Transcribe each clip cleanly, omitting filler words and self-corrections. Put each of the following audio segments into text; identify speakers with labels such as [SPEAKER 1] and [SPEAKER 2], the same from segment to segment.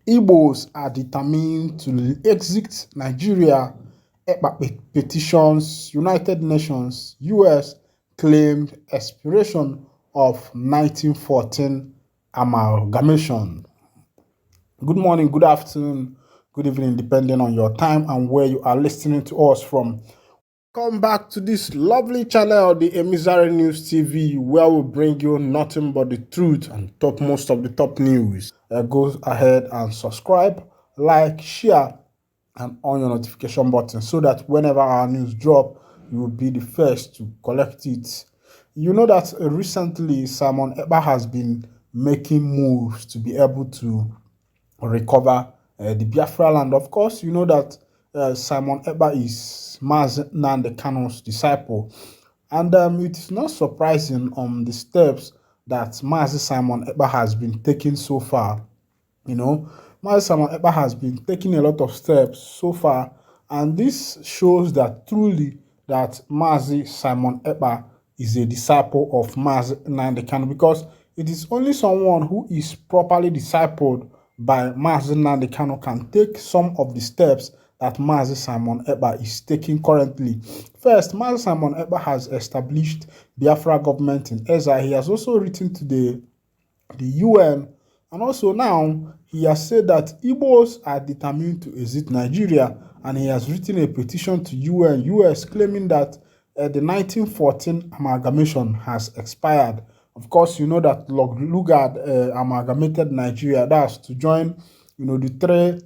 [SPEAKER 1] Igbos are determined to exit Nigeria. Epka petitions United Nations, US claimed expiration of 1914 amalgamation. Good morning, good afternoon, good evening, depending on your time and where you are listening to us from. Come back to this lovely channel, the Emizari News TV, where we bring you nothing but the truth and most of the top news. Go ahead and subscribe, like, share, and on your notification button so that whenever our news drop, you will be the first to collect it. You know that recently Simon Epka has been making moves to be able to recover the Biafra land. Of course, you know that Simon Epka is Mazi Nnamdi Kanu's disciple. And it is not surprising on the steps that Mazi Simon Epka has been taking so far. You know, Mazi Simon Epka has been taking a lot of steps so far, and this shows that truly that Mazi Simon Epka is a disciple of Mazi Nnamdi Kanu, because it is only someone who is properly discipled by Mazi Nnamdi Kanu can take some of the steps that Mazi Simon Epka is taking currently. First, Mazi Simon Epka has established Biafra government in exile. He has also written to the UN, and also now he has said that Igbos are determined to exit Nigeria, and he has written a petition to UN, US, claiming that the 1914 amalgamation has expired. Of course, you know that Lugard amalgamated Nigeria. That's to join, the three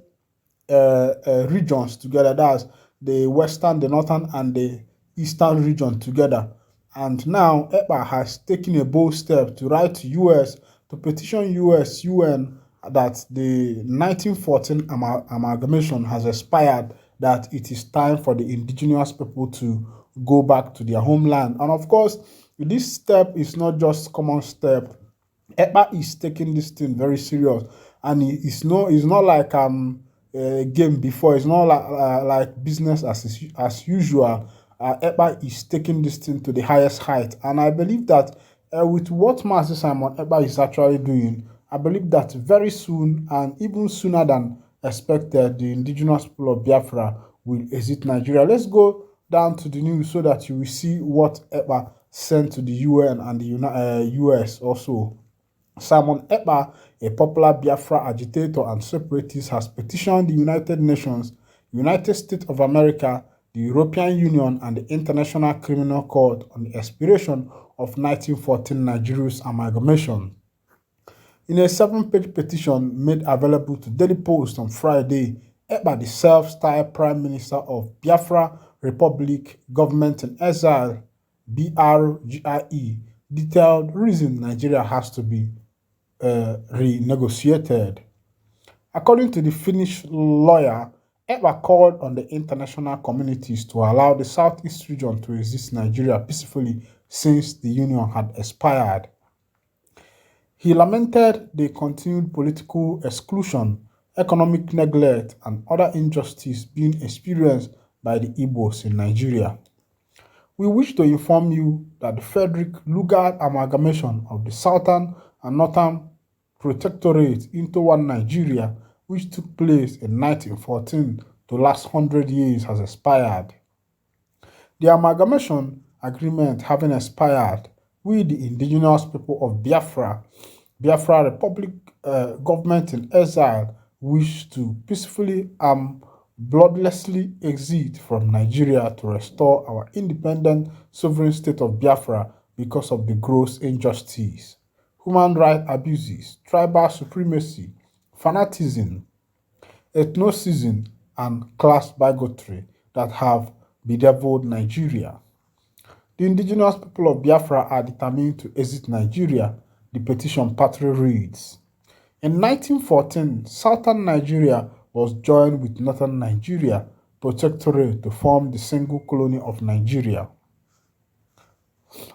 [SPEAKER 1] regions together. That's the western, the northern, and the eastern region together. And now Epka has taken a bold step to write to US, to petition US, UN, that the 1914 amalgamation has expired, that it is time for the indigenous people to go back to their homeland. And of course, this step is not just common step. Epka is taking this thing very serious, and it's not like a game before. It's not like business as usual. Epka is taking this thing to the highest height, and I believe that with what Mazi Simon Epka is actually doing, I believe that very soon, and even sooner than expected, the indigenous people of Biafra will exit Nigeria. Let's go down to the news so that you will see what Epka sent to the UN and the US also. Simon Epka, a popular Biafra agitator and separatist, has petitioned the United Nations, United States of America, the European Union, and the International Criminal Court on the expiration of 1914 Nigeria's amalgamation. In a 7-page petition made available to Daily Post on Friday, Epka, the self-styled Prime Minister of Biafra Republic Government in Exile, BRGIE, detailed reason Nigeria has to be renegotiated. According to the Finnish lawyer, Epka called on the international communities to allow the Southeast region to exist Nigeria peacefully since the union had expired. He lamented the continued political exclusion, economic neglect, and other injustice being experienced by the Igbos in Nigeria. We wish to inform you that the Frederick Lugard amalgamation of the Southern and Northern Protectorate into one Nigeria, which took place in 1914 to last 100 years, has expired. The amalgamation agreement having expired, we, the indigenous people of Biafra Republic government in exile, wish to peacefully and bloodlessly exit from Nigeria to restore our independent sovereign state of Biafra because of the gross injustice, human rights abuses, tribal supremacy, fanaticism, ethnicism, and class bigotry that have bedeviled Nigeria. The indigenous people of Biafra are determined to exit Nigeria, the petition partly reads. In 1914, southern Nigeria was joined with northern Nigeria Protectorate to form the single colony of Nigeria.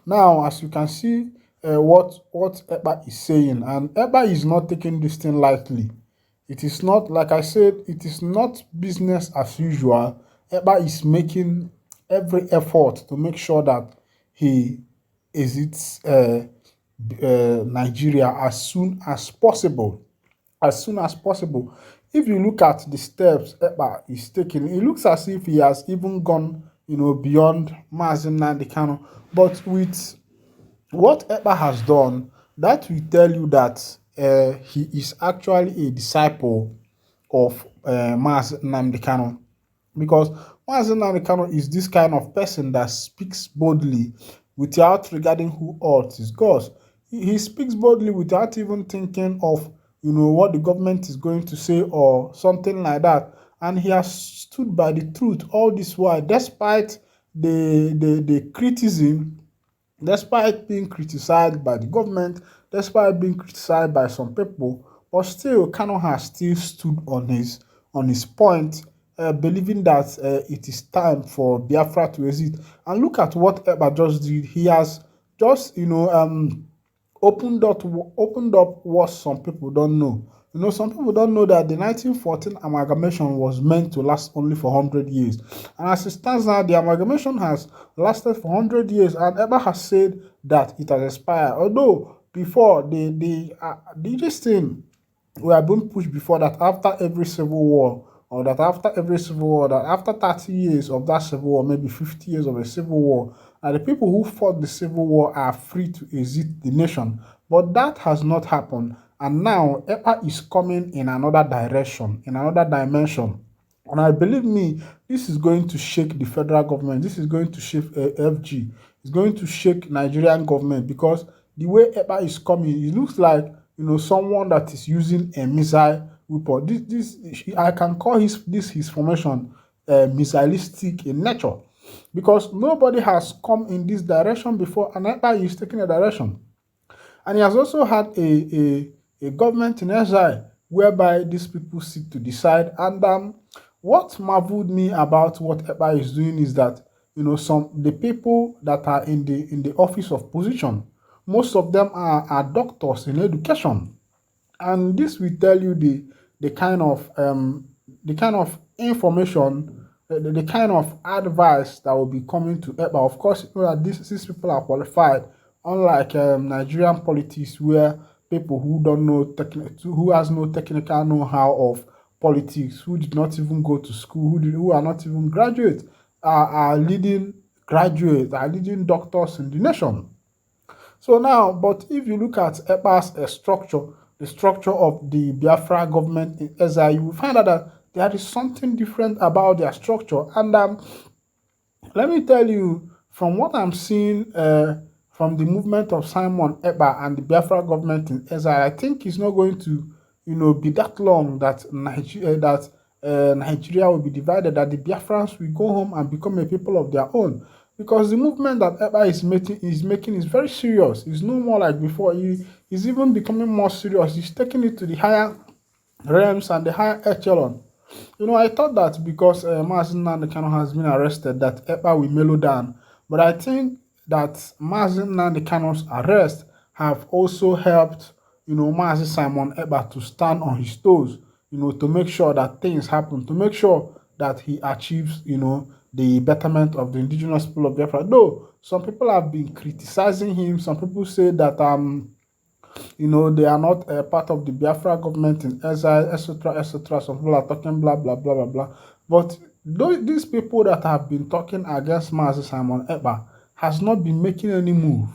[SPEAKER 1] Now, as you can see, what Epka is saying, and Epka is not taking this thing lightly. It is not, like I said, it is not business as usual. Epka is making every effort to make sure that he exits Nigeria as soon as possible. as soon as possible. If you look at the steps Eppa is taking, it looks as if he has even gone, beyond Mazi Nnamdi Kanu. But with what Eppa has done, that will tell you that he is actually a disciple of Mazi Nnamdi Kanu, because Mazi Nnamdi Kanu is this kind of person that speaks boldly without regarding who else is God. He speaks boldly without even thinking of what the government is going to say or something like that, and he has stood by the truth all this while, despite the criticism, despite being criticized by the government, despite being criticized by some people. But still, Kano has still stood on his point, believing that it is time for Biafra to exit. And look at what Eba just did. He has just opened up what some people don't know. Some people don't know that the 1914 amalgamation was meant to last only for 100 years. And as it stands now, the amalgamation has lasted for 100 years, and Eba has said that it has expired. Although before this thing, we have been pushed before that after every civil war, or that after every civil war, that after 30 years of that civil war, maybe 50 years of a civil war, and the people who fought the civil war are free to exit the nation. But that has not happened. And now EPA is coming in another direction, in another dimension. And I believe me, this is going to shake the federal government. This is going to shake FG. It's going to shake Nigerian government, because the way EPA is coming, it looks like someone that is using a missile weapon. This I can call his formation missilistic in nature, because nobody has come in this direction before, and EPA is taking a direction. And he has also had a government in exile whereby these people sit to decide. And what marveled me about what EPA is doing is that the people that are in the office of position, most of them are doctors in education, and this will tell you the kind of information, the kind of advice that will be coming to EPA. Of course, you know that these people are qualified, unlike Nigerian politics, where people who don't know who has no technical know-how of politics, who did not even go to school, who are not even graduates, are leading graduates, are leading doctors in the nation. So now, but if you look at EPA's structure, the structure of the Biafra government in exile, you will find out that there is something different about their structure. And let me tell you, from what I'm seeing from the movement of Simon Ekpa and the Biafra government in exile, I think it's not going to, be that long that Nigeria will be divided, that the Biafrans will go home and become a people of their own. Because the movement that Ekpa is making is very serious. It's no more like before. He's even becoming more serious. He's taking it to the higher realms and the higher echelon. I thought that because Mazi Nnamdi Kanu has been arrested, that Ekpa will mellow down. But I think that Mazi Nnamdi Kanu's arrest have also helped, Mazi Simon Ekpa to stand on his toes, to make sure that things happen, to make sure that he achieves, the betterment of the indigenous people of Biafra. Though some people have been criticizing him, some people say that they are not a part of the Biafra government in exile, etc., etc. Some people are talking blah, blah, blah, blah, blah. But these people that have been talking against Mazi Simon Ekpa has not been making any move.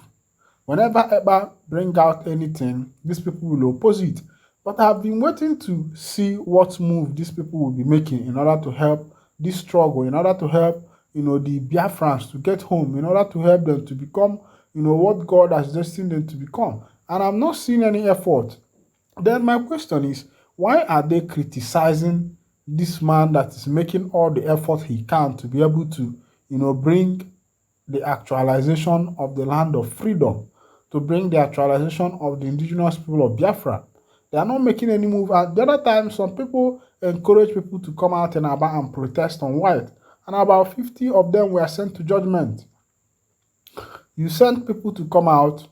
[SPEAKER 1] Whenever Ekpa bring out anything, these people will oppose it. But I've been waiting to see what move these people will be making in order to help this struggle, in order to help, the Biafrans to get home, in order to help them to become, what God has destined them to become. And I'm not seeing any effort. Then my question is, why are they criticizing this man that is making all the effort he can to be able to, bring the actualization of the land of freedom, to bring the actualization of the indigenous people of Biafra? They are not making any move. At the other time, some people encourage people to come out in Aba and protest on white, and about 50 of them were sent to judgment. You send people to come out,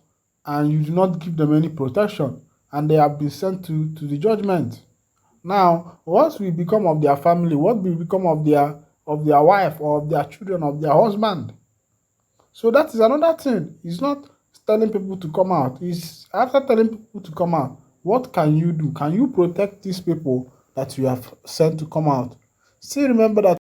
[SPEAKER 1] and you do not give them any protection, and they have been sent to the judgment. Now, what will become of their family? What will become of their wife, or of their children, of their husband? So that is another thing. It's not telling people to come out. It's after telling people to come out, What can you do? Can you protect these people that you have sent to come out? Still remember that